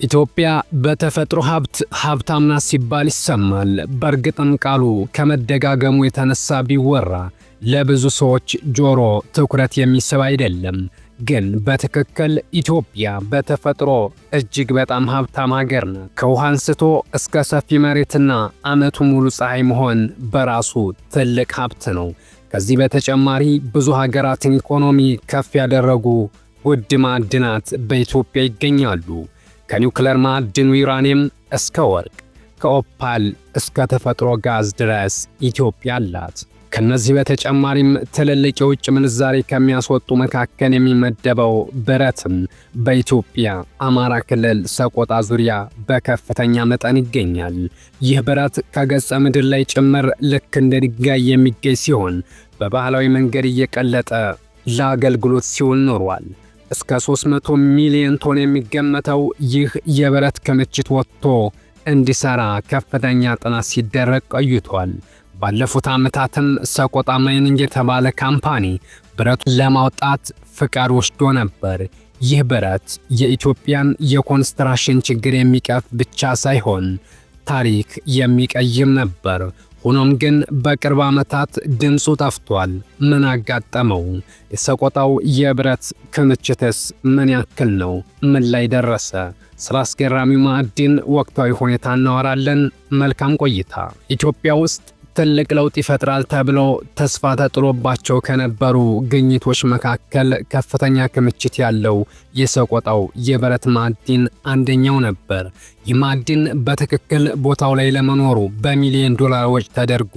ኢትዮጵያ በተፈጥሮ ሀብታም ናት ሲባል ይሰማል። በእርግጥም ቃሉ ከመደጋገሙ የተነሳ ቢወራ ለብዙ ሰዎች ጆሮ ትኩረት የሚስብ አይደለም። ግን በትክክል ኢትዮጵያ በተፈጥሮ እጅግ በጣም ሀብታም ሀገር ናት። ከውሃ አንስቶ እስከ ሰፊ መሬትና ዓመቱ ሙሉ ፀሐይ መሆን በራሱ ትልቅ ሀብት ነው። ከዚህ በተጨማሪ ብዙ ሀገራትን ኢኮኖሚ ከፍ ያደረጉ ውድ ማዕድናት በኢትዮጵያ ይገኛሉ። ከኒውክሌር ማዕድኑ ዩራኒየም እስከ ወርቅ፣ ከኦፓል እስከ ተፈጥሮ ጋዝ ድረስ ኢትዮጵያ አላት። ከነዚህ በተጨማሪም ትልልቅ የውጭ ምንዛሪ ከሚያስወጡ መካከል የሚመደበው ብረትም በኢትዮጵያ አማራ ክልል ሰቆጣ ዙሪያ በከፍተኛ መጠን ይገኛል። ይህ ብረት ከገጸ ምድር ላይ ጭምር ልክ እንደ ድንጋይ የሚገኝ ሲሆን በባህላዊ መንገድ እየቀለጠ ለአገልግሎት ሲውል ኖሯል። እስከ 300 ሚሊዮን ቶን የሚገመተው ይህ የብረት ክምችት ወጥቶ እንዲሰራ ከፍተኛ ጥናት ሲደረግ ቆይቷል። ባለፉት ዓመታትም ሰቆጣ ማይኒንግ የተባለ ካምፓኒ ብረቱን ለማውጣት ፍቃድ ወስዶ ነበር። ይህ ብረት የኢትዮጵያን የኮንስትራክሽን ችግር የሚቀርፍ ብቻ ሳይሆን ታሪክ የሚቀይም ነበር። ሆኖም ግን በቅርብ ዓመታት ድምፁ ጠፍቷል። ምን አጋጠመው? የሰቆጣው የብረት ክምችትስ ምን ያክል ነው? ምን ላይ ደረሰ? ስለ አስገራሚው ማዕድን ወቅታዊ ሁኔታ እናወራለን። መልካም ቆይታ። ኢትዮጵያ ውስጥ ትልቅ ለውጥ ይፈጥራል ተብሎ ተስፋ ተጥሎባቸው ከነበሩ ግኝቶች መካከል ከፍተኛ ክምችት ያለው የሰቆጣው የብረት ማዕድን አንደኛው ነበር። ይህ ማዕድን በትክክል ቦታው ላይ ለመኖሩ በሚሊዮን ዶላር ወጪ ተደርጎ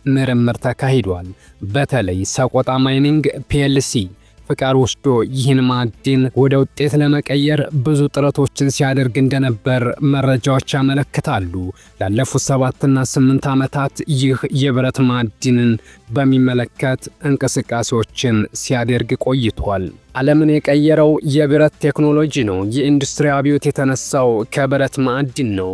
ምርምር ተካሂዷል። በተለይ ሰቆጣ ማይኒንግ ፒኤልሲ ፍቃድ ወስዶ ይህን ማዕድን ወደ ውጤት ለመቀየር ብዙ ጥረቶችን ሲያደርግ እንደነበር መረጃዎች ያመለክታሉ። ላለፉት 7 እና 8 ዓመታት ይህ የብረት ማዕድንን በሚመለከት እንቅስቃሴዎችን ሲያደርግ ቆይቷል። ዓለምን የቀየረው የብረት ቴክኖሎጂ ነው። የኢንዱስትሪ አብዮት የተነሳው ከብረት ማዕድን ነው።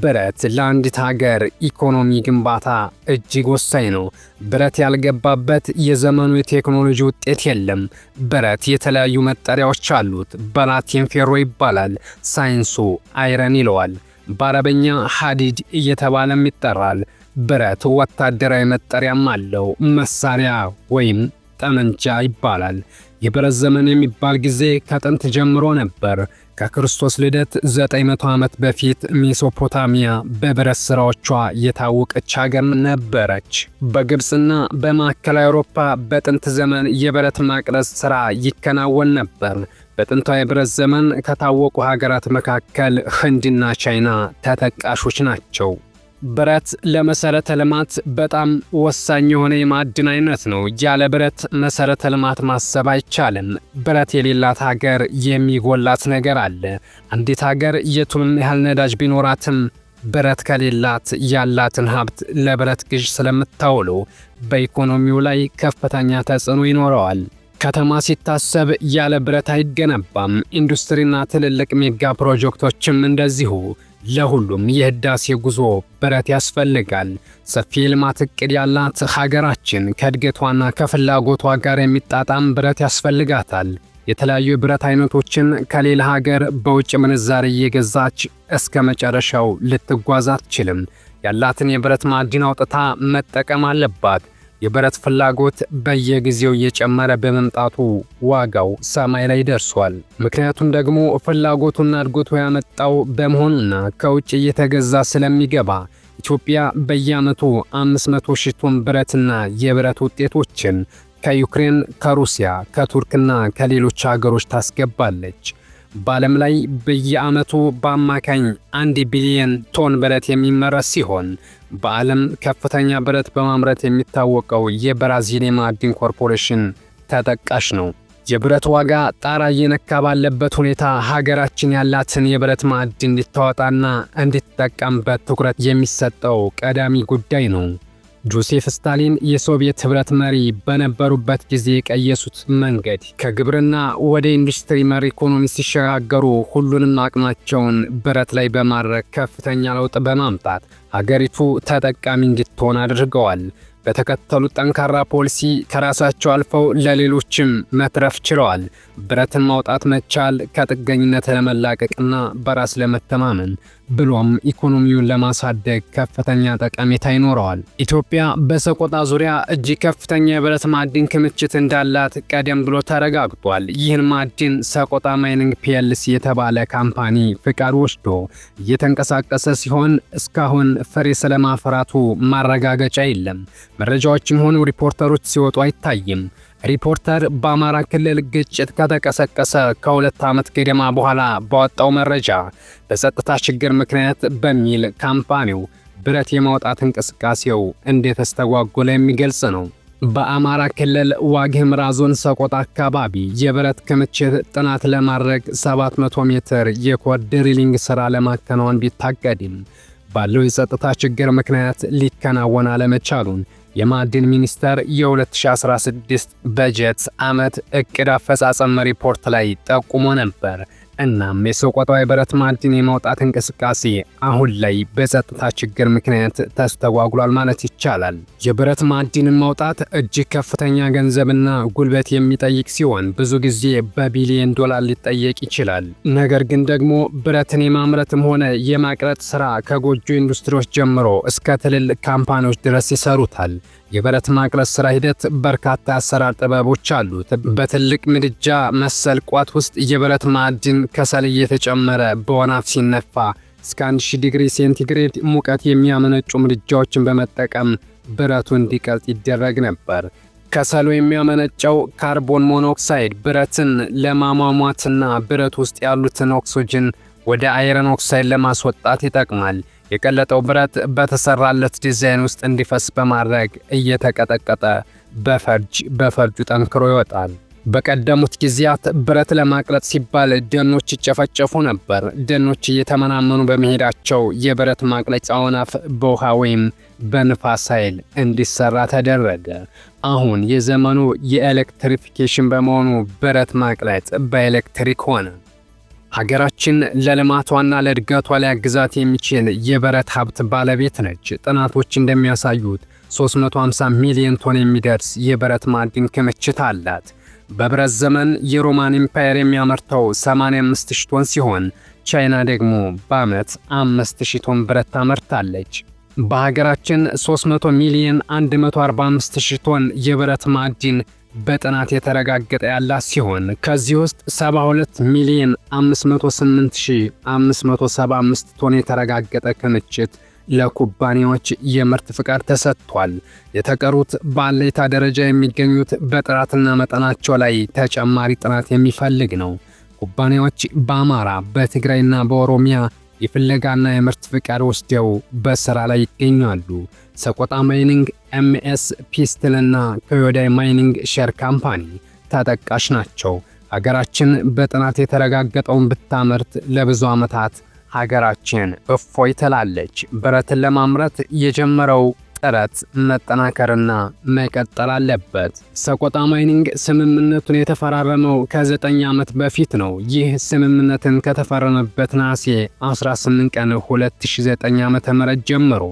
ብረት ለአንዲት ሀገር ኢኮኖሚ ግንባታ እጅግ ወሳኝ ነው። ብረት ያልገባበት የዘመኑ የቴክኖሎጂ ውጤት የለም። ብረት የተለያዩ መጠሪያዎች አሉት። በላቲን ፌሮ ይባላል፣ ሳይንሱ አይረን ይለዋል። በአረበኛ ሐዲድ እየተባለም ይጠራል። ብረት ወታደራዊ መጠሪያም አለው። መሳሪያ ወይም ጠመንጃ ይባላል። የብረት ዘመን የሚባል ጊዜ ከጥንት ጀምሮ ነበር። ከክርስቶስ ልደት 900 ዓመት በፊት ሜሶፖታሚያ በብረት ሥራዎቿ የታወቀች ሀገር ነበረች። በግብፅና በማዕከላዊ አውሮፓ በጥንት ዘመን የብረት ማቅለጥ ሥራ ይከናወን ነበር። በጥንታዊ የብረት ዘመን ከታወቁ ሀገራት መካከል ህንድና ቻይና ተጠቃሾች ናቸው። ብረት ለመሰረተ ልማት በጣም ወሳኝ የሆነ የማዕድን አይነት ነው። ያለ ብረት መሰረተ ልማት ማሰብ አይቻልም። ብረት የሌላት ሀገር የሚጎላት ነገር አለ። አንዲት ሀገር የቱንም ያህል ነዳጅ ቢኖራትም ብረት ከሌላት ያላትን ሀብት ለብረት ግዥ ስለምታውለው በኢኮኖሚው ላይ ከፍተኛ ተጽዕኖ ይኖረዋል። ከተማ ሲታሰብ ያለ ብረት አይገነባም። ኢንዱስትሪና ትልልቅ ሜጋ ፕሮጀክቶችም እንደዚሁ። ለሁሉም የህዳሴ ጉዞ ብረት ያስፈልጋል። ሰፊ የልማት እቅድ ያላት ሀገራችን ከእድገቷና ከፍላጎቷ ጋር የሚጣጣም ብረት ያስፈልጋታል። የተለያዩ የብረት አይነቶችን ከሌላ ሀገር በውጭ ምንዛሪ እየገዛች እስከ መጨረሻው ልትጓዝ አትችልም። ያላትን የብረት ማዕድን አውጥታ መጠቀም አለባት። የብረት ፍላጎት በየጊዜው እየጨመረ በመምጣቱ ዋጋው ሰማይ ላይ ደርሷል። ምክንያቱም ደግሞ ፍላጎቱና እድገቱ ያመጣው በመሆኑና ከውጭ እየተገዛ ስለሚገባ ኢትዮጵያ በየዓመቱ 500 ሺህ ቶን ብረትና የብረት ውጤቶችን ከዩክሬን፣ ከሩሲያ፣ ከቱርክና ከሌሎች ሀገሮች ታስገባለች። በዓለም ላይ በየዓመቱ በአማካኝ 1 ቢሊዮን ቶን ብረት የሚመረት ሲሆን በዓለም ከፍተኛ ብረት በማምረት የሚታወቀው የብራዚል የማዕድን ኮርፖሬሽን ተጠቃሽ ነው። የብረት ዋጋ ጣራ እየነካ ባለበት ሁኔታ ሀገራችን ያላትን የብረት ማዕድን እንድታወጣና እንድትጠቀምበት ትኩረት የሚሰጠው ቀዳሚ ጉዳይ ነው። ጆሴፍ ስታሊን የሶቪየት ኅብረት መሪ በነበሩበት ጊዜ የቀየሱት መንገድ ከግብርና ወደ ኢንዱስትሪ መር ኢኮኖሚ ሲሸጋገሩ ሁሉንም አቅማቸውን ብረት ላይ በማድረግ ከፍተኛ ለውጥ በማምጣት ሀገሪቱ ተጠቃሚ እንድትሆን አድርገዋል። በተከተሉት ጠንካራ ፖሊሲ ከራሳቸው አልፈው ለሌሎችም መትረፍ ችለዋል። ብረትን ማውጣት መቻል ከጥገኝነት ለመላቀቅና በራስ ለመተማመን ብሎም ኢኮኖሚውን ለማሳደግ ከፍተኛ ጠቀሜታ ይኖረዋል። ኢትዮጵያ በሰቆጣ ዙሪያ እጅግ ከፍተኛ የብረት ማዕድን ክምችት እንዳላት ቀደም ብሎ ተረጋግጧል። ይህን ማዕድን ሰቆጣ ማይኒንግ ፒኤልሲ የተባለ ካምፓኒ ፍቃድ ወስዶ እየተንቀሳቀሰ ሲሆን እስካሁን ፍሬ ስለማፍራቱ ማረጋገጫ የለም። መረጃዎችም ሆኑ ሪፖርተሮች ሲወጡ አይታይም። ሪፖርተር በአማራ ክልል ግጭት ከተቀሰቀሰ ከ2 ዓመት ገደማ በኋላ ባወጣው መረጃ በጸጥታ ችግር ምክንያት በሚል ካምፓኒው ብረት የማውጣት እንቅስቃሴው እንደተስተጓጎለ የሚገልጽ ነው። በአማራ ክልል ዋግ ኽምራ ዞን ሰቆጣ አካባቢ የብረት ክምችት ጥናት ለማድረግ 700 ሜትር የኮር ድሪሊንግ ሥራ ለማከናወን ቢታቀድም ባለው የጸጥታ ችግር ምክንያት ሊከናወን አለመቻሉን የማዕድን ሚኒስቴር የ2016 በጀት ዓመት ዕቅድ አፈጻጸም ሪፖርት ላይ ጠቁሞ ነበር። እናም የሰቆጣው የብረት ማዕድን የማውጣት እንቅስቃሴ አሁን ላይ በጸጥታ ችግር ምክንያት ተስተጓጉሏል ማለት ይቻላል። የብረት ማዕድንን ማውጣት እጅግ ከፍተኛ ገንዘብና ጉልበት የሚጠይቅ ሲሆን ብዙ ጊዜ በቢሊዮን ዶላር ሊጠየቅ ይችላል። ነገር ግን ደግሞ ብረትን የማምረትም ሆነ የማቅለጥ ስራ ከጎጆ ኢንዱስትሪዎች ጀምሮ እስከ ትልልቅ ካምፓኒዎች ድረስ ይሰሩታል። የብረት ማቅለጥ ስራ ሂደት በርካታ አሰራር ጥበቦች አሉት። በትልቅ ምድጃ መሰል ቋት ውስጥ የብረት ማዕድን ከሰል እየተጨመረ በወናፍ ሲነፋ እስከ 1000 ዲግሪ ሴንቲግሬድ ሙቀት የሚያመነጩ ምድጃዎችን በመጠቀም ብረቱ እንዲቀልጥ ይደረግ ነበር። ከሰሉ የሚያመነጨው ካርቦን ሞኖክሳይድ ብረትን ለማሟሟትና ብረት ውስጥ ያሉትን ኦክሲጅን ወደ አይረን ኦክሳይድ ለማስወጣት ይጠቅማል። የቀለጠው ብረት በተሰራለት ዲዛይን ውስጥ እንዲፈስ በማድረግ እየተቀጠቀጠ በፈርጁ ጠንክሮ ይወጣል። በቀደሙት ጊዜያት ብረት ለማቅለጥ ሲባል ደኖች ይጨፈጨፉ ነበር። ደኖች እየተመናመኑ በመሄዳቸው የብረት ማቅለጫ ወናፍ በውሃ ወይም በንፋስ ኃይል እንዲሰራ ተደረገ። አሁን የዘመኑ የኤሌክትሪፊኬሽን በመሆኑ ብረት ማቅለጥ በኤሌክትሪክ ሆነ። ሀገራችን ለልማቷና ለእድገቷ ሊያግዛት የሚችል የብረት ሀብት ባለቤት ነች። ጥናቶች እንደሚያሳዩት 350 ሚሊዮን ቶን የሚደርስ የብረት ማዕድን ክምችት አላት። በብረት ዘመን የሮማን ኢምፓየር የሚያመርተው 85000 ቶን ሲሆን ቻይና ደግሞ በዓመት 5000 ቶን ብረት ታመርታለች። በሀገራችን 300 ሚሊዮን 145000 ቶን የብረት ማዕድን በጥናት የተረጋገጠ ያላት ሲሆን ከዚህ ውስጥ 72 ሚሊዮን 508575 ቶን የተረጋገጠ ክምችት ለኩባንያዎች የምርት ፍቃድ ተሰጥቷል። የተቀሩት በአለይታ ደረጃ የሚገኙት በጥራትና መጠናቸው ላይ ተጨማሪ ጥናት የሚፈልግ ነው። ኩባንያዎች በአማራ፣ በትግራይና በኦሮሚያ የፍለጋና የምርት ፍቃድ ወስደው በስራ ላይ ይገኛሉ። ሰቆጣ ማይኒንግ፣ ኤምኤስ ፒስትልና ኮዮዳይ ማይኒንግ ሼር ካምፓኒ ተጠቃሽ ናቸው። ሀገራችን በጥናት የተረጋገጠውን ብታመርት ለብዙ ዓመታት ሀገራችን እፎይ ትላለች። ብረትን ለማምረት የጀመረው ጥረት መጠናከርና መቀጠል አለበት። ሰቆጣ ማይኒንግ ስምምነቱን የተፈራረመው ከ9 ዓመት በፊት ነው። ይህ ስምምነትን ከተፈረመበት ነሐሴ 18 ቀን 2009 ዓ.ም ጀምሮ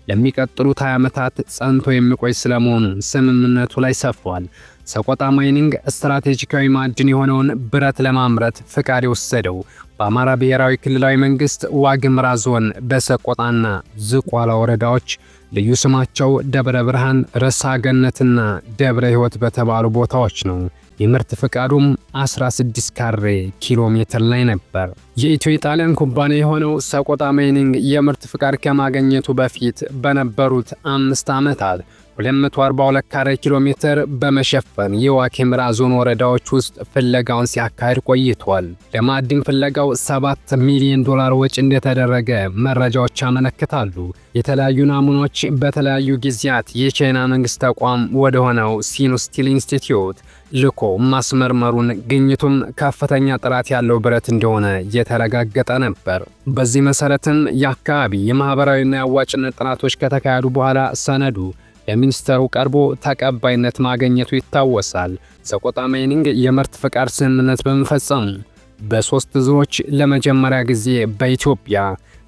ለሚቀጥሉት 20 ዓመታት ጸንቶ የሚቆይ ስለመሆኑ ስምምነቱ ላይ ሰፍሯል። ሰቆጣ ማይኒንግ ስትራቴጂካዊ ማዕድን የሆነውን ብረት ለማምረት ፍቃድ የወሰደው በአማራ ብሔራዊ ክልላዊ መንግስት ዋግ ኽምራ ዞን በሰቆጣና ዝቋላ ወረዳዎች ልዩ ስማቸው ደብረ ብርሃን፣ ረሳ ገነትና ደብረ ሕይወት በተባሉ ቦታዎች ነው። የምርት ፍቃዱም 16 ካሬ ኪሎ ሜትር ላይ ነበር። የኢትዮ ጣሊያን ኩባንያ የሆነው ሰቆጣ ማይኒንግ የምርት ፍቃድ ከማግኘቱ በፊት በነበሩት 5 ዓመታት 242 ካሬ ኪሎ ሜትር በመሸፈን የዋግ ኽምራ ዞን ወረዳዎች ውስጥ ፍለጋውን ሲያካሂድ ቆይቷል። ለማዕድን ፍለጋው 7 ሚሊዮን ዶላር ወጪ እንደተደረገ መረጃዎች ያመለክታሉ። የተለያዩ ናሙናዎች በተለያዩ ጊዜያት የቻይና መንግስት ተቋም ወደ ሆነው ሲኑ ስቲል ኢንስቲትዩት ልኮ ማስመርመሩን፣ ግኝቱም ከፍተኛ ጥራት ያለው ብረት እንደሆነ የተረጋገጠ ነበር። በዚህ መሰረትም የአካባቢ የማህበራዊና የአዋጭነት ጥናቶች ከተካሄዱ በኋላ ሰነዱ ለሚኒስተሩ ቀርቦ ተቀባይነት ማግኘቱ ይታወሳል። ሰቆጣ ማይኒንግ የምርት ፍቃድ ስምምነት በመፈጸሙ በ3 ዙሮች ለመጀመሪያ ጊዜ በኢትዮጵያ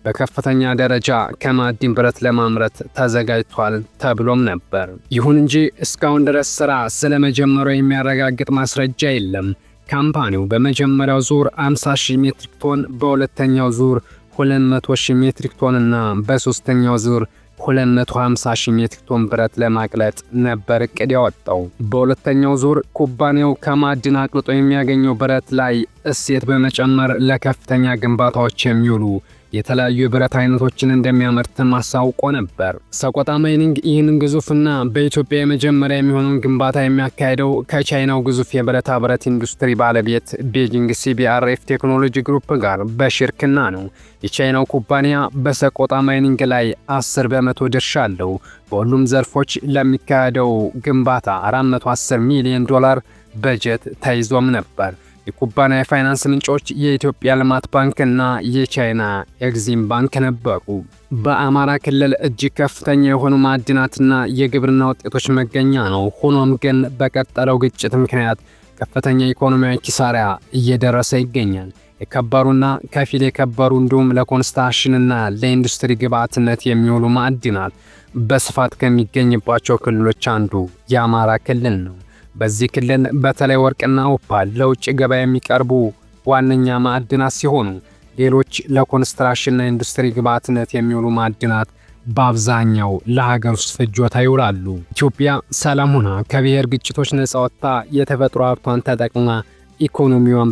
በከፍተኛ ደረጃ ከማዕድን ብረት ለማምረት ተዘጋጅቷል ተብሎም ነበር። ይሁን እንጂ እስካሁን ድረስ ሥራ ስለመጀመሩ የሚያረጋግጥ ማስረጃ የለም። ካምፓኒው በመጀመሪያው ዙር 50,000 ሜትሪክ ቶን፣ በሁለተኛው ዙር 200,000 ሜትሪክ ቶን እና በሶስተኛው ዙር 250,000 ሜትሪክ ቶን ብረት ለማቅለጥ ነበር እቅድ ያወጣው። በሁለተኛው ዙር ኩባንያው ከማዕድን አቅልጦ የሚያገኘው ብረት ላይ እሴት በመጨመር ለከፍተኛ ግንባታዎች የሚውሉ የተለያዩ የብረት አይነቶችን እንደሚያመርት ማሳውቆ ነበር። ሰቆጣ ማይኒንግ ይህንን ግዙፍና በኢትዮጵያ የመጀመሪያ የሚሆነውን ግንባታ የሚያካሄደው ከቻይናው ግዙፍ የብረታ ብረት ኢንዱስትሪ ባለቤት ቤጂንግ ሲቢአርኤፍ ቴክኖሎጂ ግሩፕ ጋር በሽርክና ነው። የቻይናው ኩባንያ በሰቆጣ ማይኒንግ ላይ 10 በመቶ ድርሻ አለው። በሁሉም ዘርፎች ለሚካሄደው ግንባታ $410 ሚሊዮን በጀት ተይዞም ነበር። የኩባንያ የፋይናንስ ምንጮች የኢትዮጵያ ልማት ባንክ እና የቻይና ኤግዚም ባንክ ነበሩ። በአማራ ክልል እጅግ ከፍተኛ የሆኑ ማዕድናትና የግብርና ውጤቶች መገኛ ነው። ሆኖም ግን በቀጠለው ግጭት ምክንያት ከፍተኛ ኢኮኖሚያዊ ኪሳራ እየደረሰ ይገኛል። የከበሩና ከፊል የከበሩ እንዲሁም ለኮንስትራክሽንና ለኢንዱስትሪ ግብዓትነት የሚውሉ ማዕድናት በስፋት ከሚገኝባቸው ክልሎች አንዱ የአማራ ክልል ነው። በዚህ ክልል በተለይ ወርቅና ኦፓል ለውጭ ገበያ የሚቀርቡ ዋነኛ ማዕድናት ሲሆኑ ሌሎች ለኮንስትራክሽንና ኢንዱስትሪ ግብዓትነት የሚውሉ ማዕድናት በአብዛኛው ለሀገር ውስጥ ፍጆታ ይውላሉ። ኢትዮጵያ ሰላም ሆና ከብሔር ግጭቶች ነፃ ወጥታ የተፈጥሮ ሀብቷን ተጠቅማ ኢኮኖሚዋን